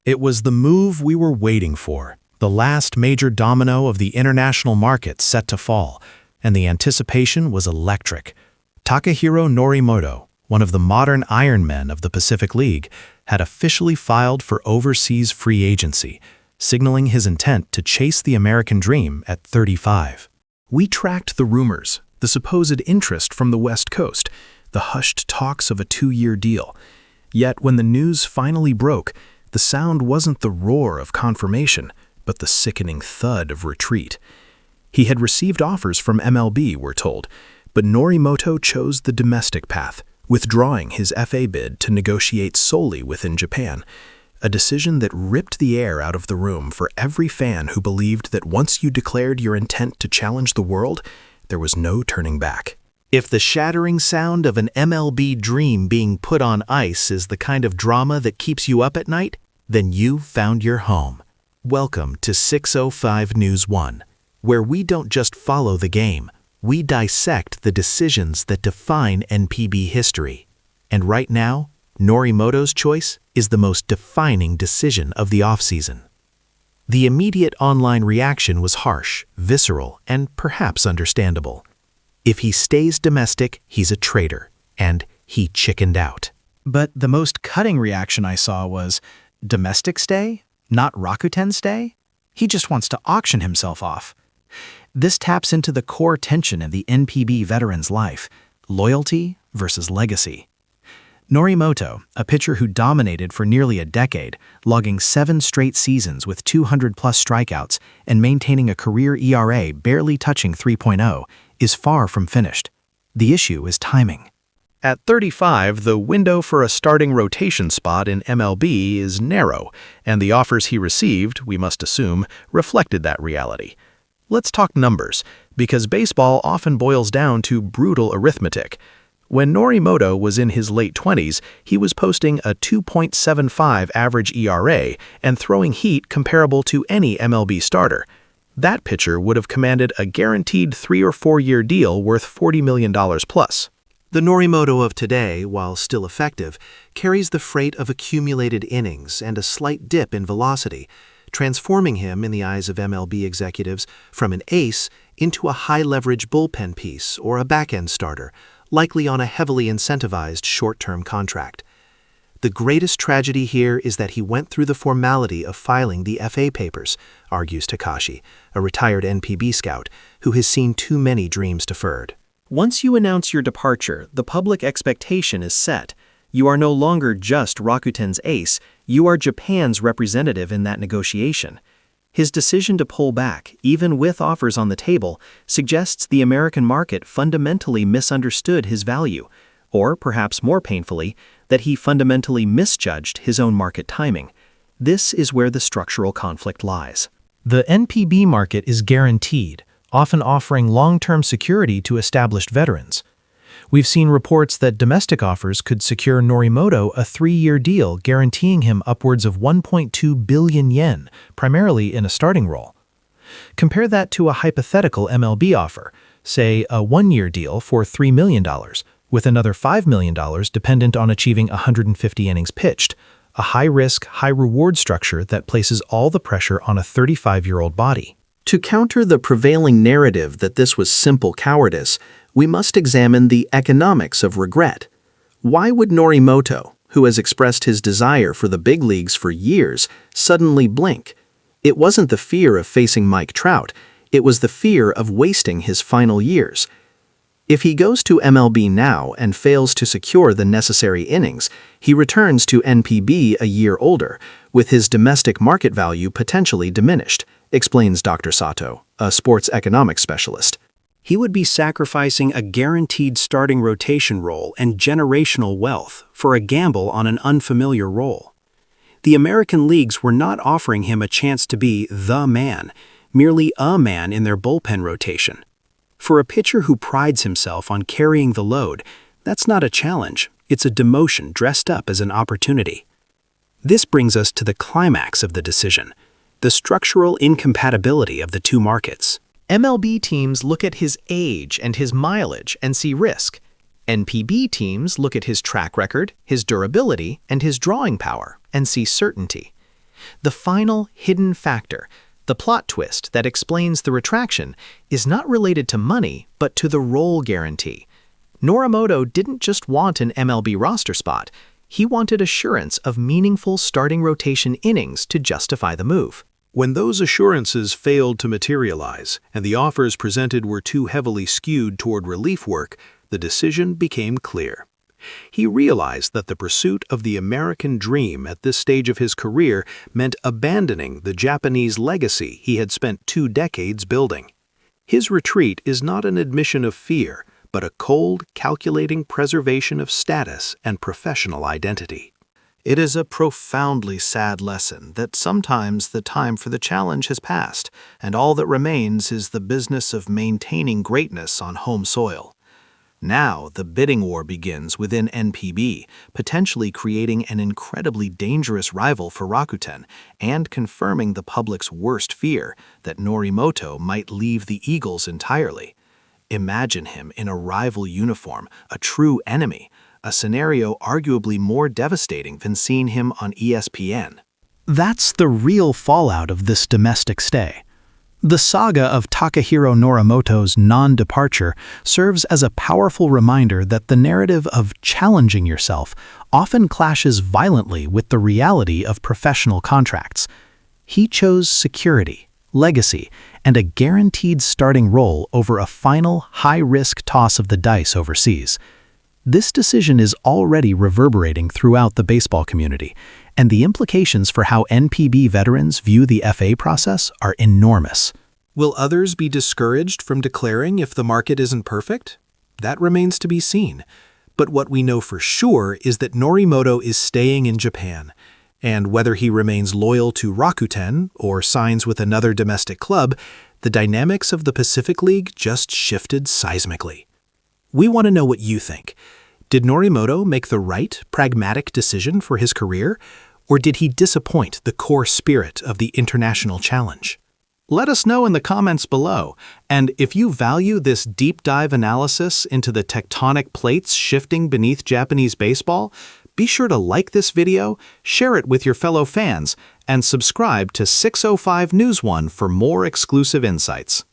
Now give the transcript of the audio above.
It was the move we were waiting for, the last major domino of the international market set to fall, and the anticipation was electric. Takahiro Norimoto, one of the modern Iron Men of the Pacific League, had officially filed for overseas free agency, signaling his intent to chase the American dream at 35. We tracked the rumors, the supposed interest from the West Coast, the hushed talks of a 2-year deal. Yet when the news finally broke, the sound wasn't the roar of confirmation, but the sickening thud of retreat. He had received offers from MLB, we're told, but Norimoto chose the domestic path, withdrawing his FA bid to negotiate solely within Japan, a decision that ripped the air out of the room for every fan who believed that once you declared your intent to challenge the world, there was no turning back. If the shattering sound of an MLB dream being put on ice is the kind of drama that keeps you up at night, then you've found your home. Welcome to 605 News 1, where we don't just follow the game, we dissect the decisions that define NPB history. And right now, Norimoto's choice is the most defining decision of the offseason. The immediate online reaction was harsh, visceral, and perhaps understandable. If he stays domestic, he's a traitor, and he chickened out. But the most cutting reaction I saw was, domestic stay? Not Rakuten stay? He just wants to auction himself off. This taps into the core tension of the NPB veteran's life, loyalty versus legacy. Norimoto, a pitcher who dominated for nearly a decade, logging 7 straight seasons with 200-plus strikeouts and maintaining a career ERA barely touching 3.0, is far from finished. The issue is timing. At 35, the window for a starting rotation spot in MLB is narrow, and the offers he received, we must assume, reflected that reality. Let's talk numbers, because baseball often boils down to brutal arithmetic. When Norimoto was in his late 20s, he was posting a 2.75 average ERA and throwing heat comparable to any MLB starter. That pitcher would have commanded a guaranteed 3- or 4-year deal worth $40 million plus. The Norimoto of today, while still effective, carries the freight of accumulated innings and a slight dip in velocity, transforming him, in the eyes of MLB executives, from an ace into a high-leverage bullpen piece or a back-end starter, likely on a heavily incentivized short-term contract. The greatest tragedy here is that he went through the formality of filing the FA papers, argues Takashi, a retired NPB scout who has seen too many dreams deferred. Once you announce your departure, the public expectation is set. You are no longer just Rakuten's ace, you are Japan's representative in that negotiation. His decision to pull back, even with offers on the table, suggests the American market fundamentally misunderstood his value, or perhaps more painfully, that he fundamentally misjudged his own market timing. This is where the structural conflict lies. The NPB market is guaranteed, often offering long-term security to established veterans. We've seen reports that domestic offers could secure Norimoto a 3-year deal guaranteeing him upwards of 1.2 billion yen, primarily in a starting role. Compare that to a hypothetical MLB offer, say a 1-year deal for $3 million, with another $5 million dependent on achieving 150 innings pitched, a high-risk, high-reward structure that places all the pressure on a 35-year-old body. To counter the prevailing narrative that this was simple cowardice, we must examine the economics of regret. Why would Norimoto, who has expressed his desire for the big leagues for years, suddenly blink? It wasn't the fear of facing Mike Trout, it was the fear of wasting his final years. If he goes to MLB now and fails to secure the necessary innings, he returns to NPB a year older, with his domestic market value potentially diminished, explains Dr. Sato, a sports economics specialist. He would be sacrificing a guaranteed starting rotation role and generational wealth for a gamble on an unfamiliar role. The American leagues were not offering him a chance to be the man, merely a man in their bullpen rotation. For a pitcher who prides himself on carrying the load, that's not a challenge, it's a demotion dressed up as an opportunity. This brings us to the climax of the decision, the structural incompatibility of the two markets. MLB teams look at his age and his mileage and see risk. NPB teams look at his track record, his durability, and his drawing power and see certainty. The final hidden factor, the plot twist that explains the retraction, is not related to money, but to the role guarantee. Norimoto didn't just want an MLB roster spot, he wanted assurance of meaningful starting rotation innings to justify the move. When those assurances failed to materialize and the offers presented were too heavily skewed toward relief work, the decision became clear. He realized that the pursuit of the American dream at this stage of his career meant abandoning the Japanese legacy he had spent 2 decades building. His retreat is not an admission of fear, but a cold, calculating preservation of status and professional identity. It is a profoundly sad lesson that sometimes the time for the challenge has passed, and all that remains is the business of maintaining greatness on home soil. Now, the bidding war begins within NPB, potentially creating an incredibly dangerous rival for Rakuten and confirming the public's worst fear that Norimoto might leave the Eagles entirely. Imagine him in a rival uniform, a true enemy, a scenario arguably more devastating than seeing him on ESPN. That's the real fallout of this domestic stay. The saga of Takahiro Norimoto's non-departure serves as a powerful reminder that the narrative of challenging yourself often clashes violently with the reality of professional contracts. He chose security, legacy, and a guaranteed starting role over a final, high-risk toss of the dice overseas. This decision is already reverberating throughout the baseball community, and the implications for how NPB veterans view the FA process are enormous. Will others be discouraged from declaring if the market isn't perfect? That remains to be seen. But what we know for sure is that Norimoto is staying in Japan, and whether he remains loyal to Rakuten or signs with another domestic club, the dynamics of the Pacific League just shifted seismically. We want to know what you think. Did Norimoto make the right, pragmatic decision for his career, or did he disappoint the core spirit of the international challenge? Let us know in the comments below, and if you value this deep dive analysis into the tectonic plates shifting beneath Japanese baseball, be sure to like this video, share it with your fellow fans, and subscribe to 605 News One for more exclusive insights.